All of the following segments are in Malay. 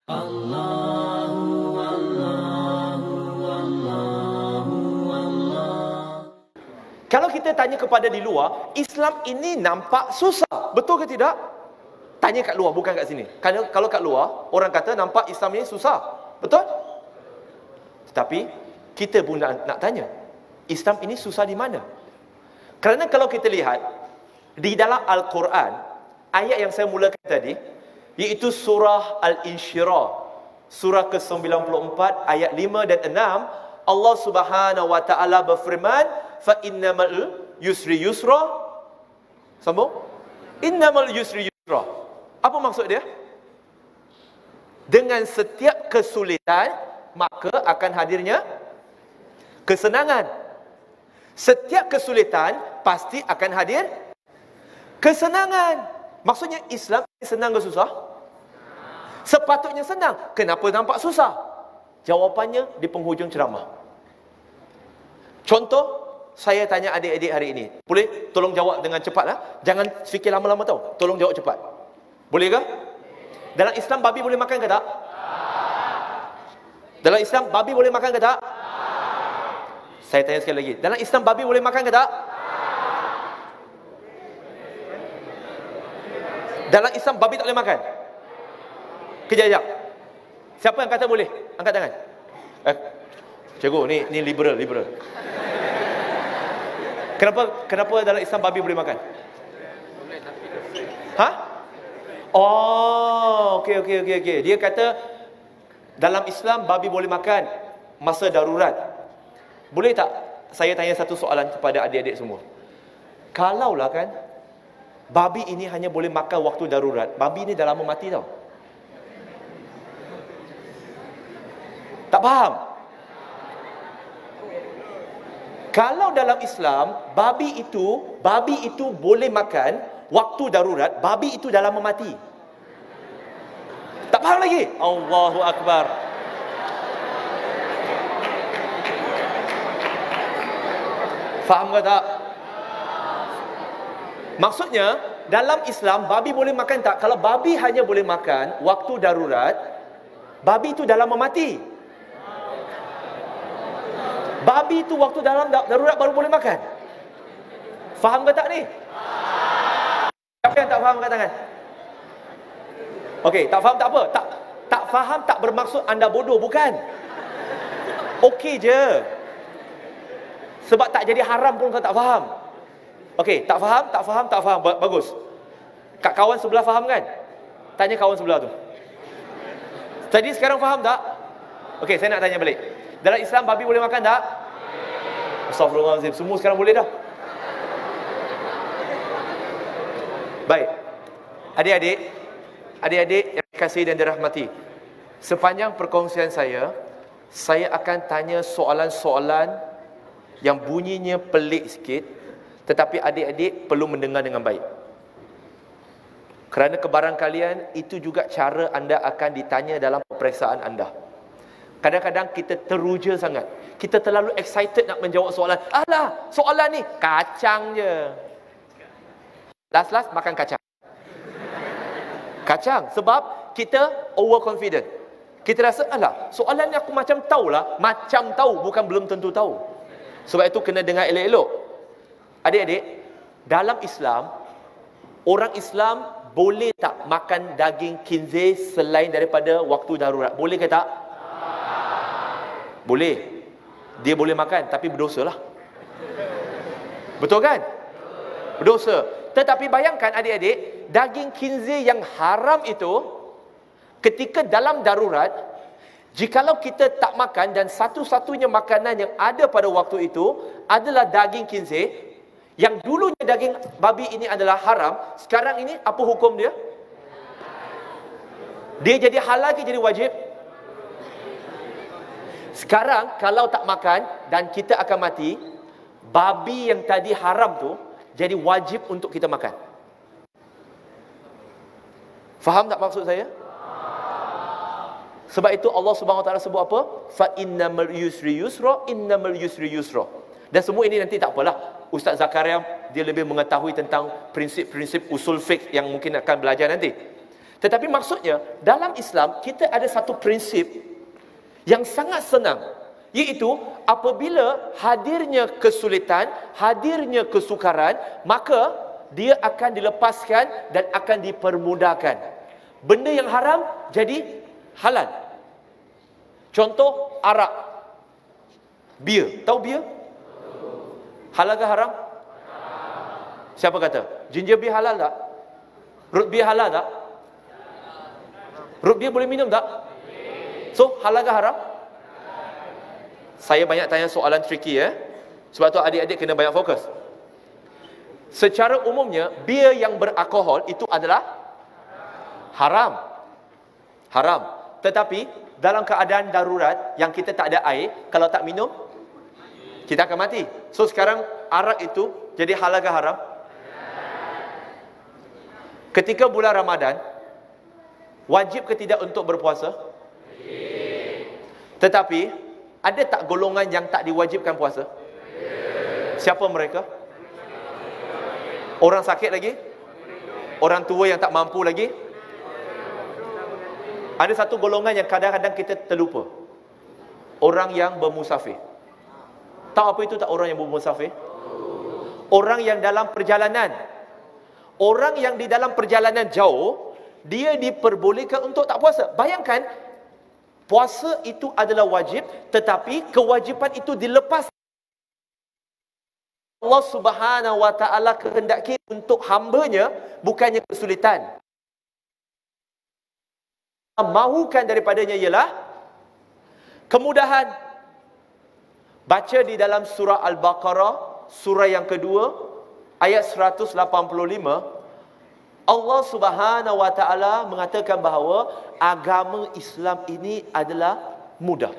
Allahu Allahu Allahu Allah. Kalau kita tanya kepada di luar, Islam ini nampak susah. Betul ke tidak? Tanya kat luar, bukan kat sini. Kalau kat luar, orang kata nampak Islam ini susah. Betul? Tetapi kita pun nak tanya, Islam ini susah di mana? Kerana kalau kita lihat di dalam Al-Quran, ayat yang saya mulakan tadi, iaitu surah Al-Insyirah, surah ke-94 ayat 5 dan 6, Allah Subhanahu wa taala berfirman, fa innamal yusri yusra. Sambung. Innamal yusri yusra. Apa maksud dia? Dengan setiap kesulitan, maka akan hadirnya kesenangan. Setiap kesulitan pasti akan hadir kesenangan. Maksudnya Islam senang ke susah? Sepatutnya senang. Kenapa nampak susah? Jawapannya di penghujung ceramah. Contoh, saya tanya adik-adik hari ini. Boleh tolong jawab dengan cepat lah. Jangan fikir lama-lama tau. Tolong jawab cepat. Boleh ke? Dalam Islam babi boleh makan ke tak? Dalam Islam babi boleh makan ke tak? Saya tanya sekali lagi. Dalam Islam babi boleh makan ke tak? Dalam Islam babi tak boleh makan? Kejap. Siapa yang kata boleh? Angkat tangan. Cikgu, ni liberal. Kenapa dalam Islam babi boleh makan? Ha? Oh, okey. Dia kata dalam Islam babi boleh makan masa darurat. Boleh tak saya tanya satu soalan kepada adik-adik semua? Kalaulah kan babi ini hanya boleh makan waktu darurat, babi ini dah lama mati tau. Tak faham? Kalau dalam Islam babi itu boleh makan waktu darurat, babi itu dah lama mati. Tak faham lagi? Allahu Akbar. Faham ke tak? Maksudnya dalam Islam babi boleh makan tak? Kalau babi hanya boleh makan waktu darurat, babi itu dah lama mati. Babi itu waktu dalam darurat baru boleh makan. Faham ke tak ni? Siapa yang tak faham angkat tangan? Okey, tak faham tak apa. Tak faham tak bermaksud anda bodoh, bukan. Okey je. Sebab tak jadi haram pun kau tak faham. Okey, tak faham. Bagus. Kat kawan sebelah faham kan? Tanya kawan sebelah tu. Tadi sekarang faham tak? Okey, saya nak tanya balik. Dalam Islam babi boleh makan tak? Astagfirullahaladzim. Semua sekarang boleh dah. Baik. Adik-adik yang dikasihi dan dirahmati, sepanjang perkongsian saya akan tanya soalan-soalan yang bunyinya pelik sikit, tetapi adik-adik perlu mendengar dengan baik. Kerana kebarangkalian itu juga cara anda akan ditanya dalam peperiksaan anda. Kadang-kadang kita teruja sangat. Kita terlalu excited nak menjawab soalan. Alah, soalan ni kacang je. Last makan kacang. Kacang sebab kita overconfident. Kita rasa, alah, soalan ni aku macam tahulah. Macam tahu, bukan belum tentu tahu. Sebab itu kena dengar elok-elok. Adik-adik, dalam Islam, orang Islam boleh tak makan daging khinzir selain daripada waktu darurat? Boleh ke tak? Boleh. Dia boleh makan, tapi berdosa lah. Betul kan? Berdosa. Tetapi bayangkan adik-adik, daging khinzir yang haram itu, ketika dalam darurat, jikalau kita tak makan dan satu-satunya makanan yang ada pada waktu itu adalah daging khinzir, yang dulunya daging babi ini adalah haram, sekarang ini apa hukum dia? Dia jadi halal ke jadi wajib? Sekarang kalau tak makan dan kita akan mati, babi yang tadi haram tu jadi wajib untuk kita makan. Faham tak maksud saya? Sebab itu Allah Subhanahu Wa Taala sebut apa? Fa innamal yusri yusra, innamal yusri yusra. Dan semua ini nanti tak apalah. Ustaz Zakaria dia lebih mengetahui tentang prinsip-prinsip usul fiqh yang mungkin akan belajar nanti. Tetapi maksudnya, dalam Islam, kita ada satu prinsip yang sangat senang. Iaitu, apabila hadirnya kesulitan, hadirnya kesukaran, maka dia akan dilepaskan dan akan dipermudahkan. Benda yang haram jadi halal. Contoh, arak, bir. Tahu bir? Halal ke haram? Siapa kata? Ginger beer halal tak? Root beer halal tak? Root beer boleh minum tak? So, halal ke haram? Saya banyak tanya soalan tricky sebab tu adik-adik kena banyak fokus. Secara umumnya, bir yang beralkohol itu adalah haram. Haram. Tetapi, dalam keadaan darurat yang kita tak ada air, kalau tak minum, kita akan mati. So, sekarang arak itu jadi halal ke haram? Ketika bulan Ramadan, wajib ke tidak untuk berpuasa? Tetapi, ada tak golongan yang tak diwajibkan puasa? Siapa mereka? Orang sakit lagi? Orang tua yang tak mampu lagi? Ada satu golongan yang kadang-kadang kita terlupa. Orang yang bermusafir. Tahu apa itu tak orang yang bermusafir? Orang yang dalam perjalanan. Orang yang di dalam perjalanan jauh, dia diperbolehkan untuk tak puasa. Bayangkan, puasa itu adalah wajib, tetapi kewajipan itu dilepas. Allah Subhanahu wa ta'ala kehendaki untuk hambanya, bukannya kesulitan. Mahukan daripadanya ialah kemudahan. Baca di dalam surah Al-Baqarah, surah yang kedua, ayat 185, Allah Subhanahu wa ta'ala mengatakan bahawa agama Islam ini adalah mudah,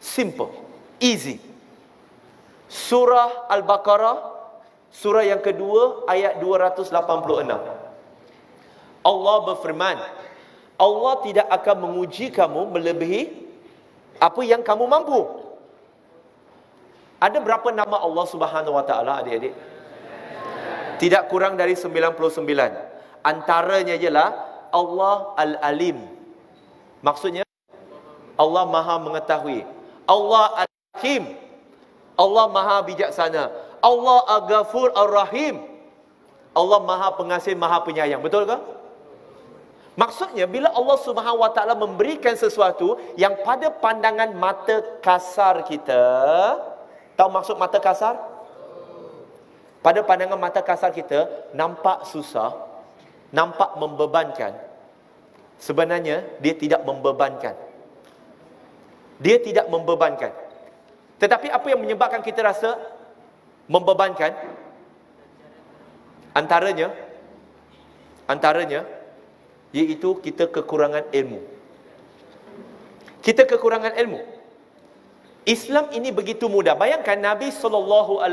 simple, easy. Surah Al-Baqarah, surah yang kedua, ayat 286. Allah berfirman, Allah tidak akan menguji kamu melebihi apa yang kamu mampu. Ada berapa nama Allah Subhanahu wa ta'ala, adik-adik? Tidak kurang dari 99. Antaranya ialah Allah Al-Alim. Maksudnya, Allah Maha Mengetahui. Allah Al-Hakim. Allah Maha Bijaksana. Allah Al-Ghafur Ar-Rahim. Allah Maha Pengasih, Maha Penyayang. Betul ke? Maksudnya, bila Allah Subhanahu wa ta'ala memberikan sesuatu yang pada pandangan mata kasar kita, tahu maksud mata kasar? Pada pandangan mata kasar kita, nampak susah, nampak membebankan. Sebenarnya, dia tidak membebankan. Dia tidak membebankan. Tetapi apa yang menyebabkan kita rasa membebankan? Antaranya, iaitu kita kekurangan ilmu. Kita kekurangan ilmu. Islam ini begitu mudah. Bayangkan Nabi SAW,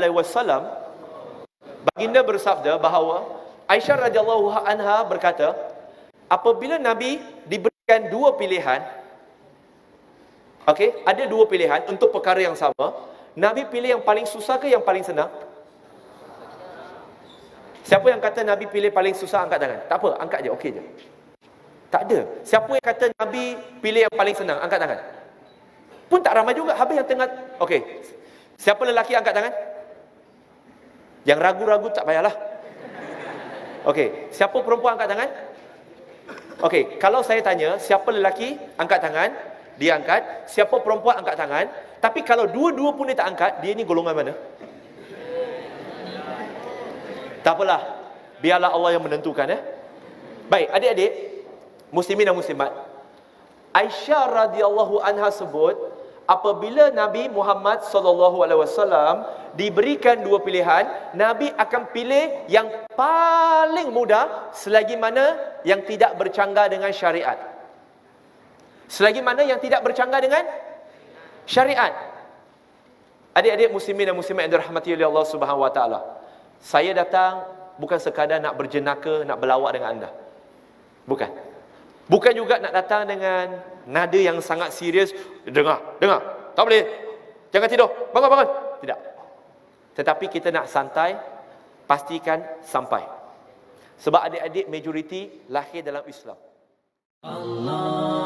baginda bersabda bahawa Aisyah radhiyallahu anha berkata, apabila Nabi diberikan dua pilihan, ada dua pilihan untuk perkara yang sama, Nabi pilih yang paling susah ke yang paling senang? Siapa yang kata Nabi pilih paling susah, angkat tangan. Tak apa, angkat je, okey je. Tak ada. Siapa yang kata Nabi pilih yang paling senang, angkat tangan. Pun tak ramai juga. Habis yang tengah, okey. Siapa lelaki, angkat tangan. Yang ragu-ragu tak payahlah. Okey, siapa perempuan, angkat tangan. Okey, kalau saya tanya siapa lelaki, angkat tangan, dia angkat. Siapa perempuan, angkat tangan. Tapi kalau dua-dua pun dia tak angkat, dia ni golongan mana? Tak apalah, biarlah Allah yang menentukan. Baik, adik-adik muslimin dan muslimat, Aisyah radhiyallahu anha sebut, apabila Nabi Muhammad SAW diberikan dua pilihan, Nabi akan pilih yang paling mudah selagi mana yang tidak bercanggah dengan syariat. Selagi mana yang tidak bercanggah dengan syariat. Adik-adik muslimin dan muslimat yang dirahmati oleh Allah Subhanahu wa taala, saya datang bukan sekadar nak berjenaka, nak berlawak dengan anda. Bukan. Bukan juga nak datang dengan nada yang sangat serius. Dengar. Tak boleh. Jangan tidur. Bangun. Tidak. Tetapi kita nak santai, pastikan sampai. Sebab adik-adik majoriti lahir dalam Islam. Allah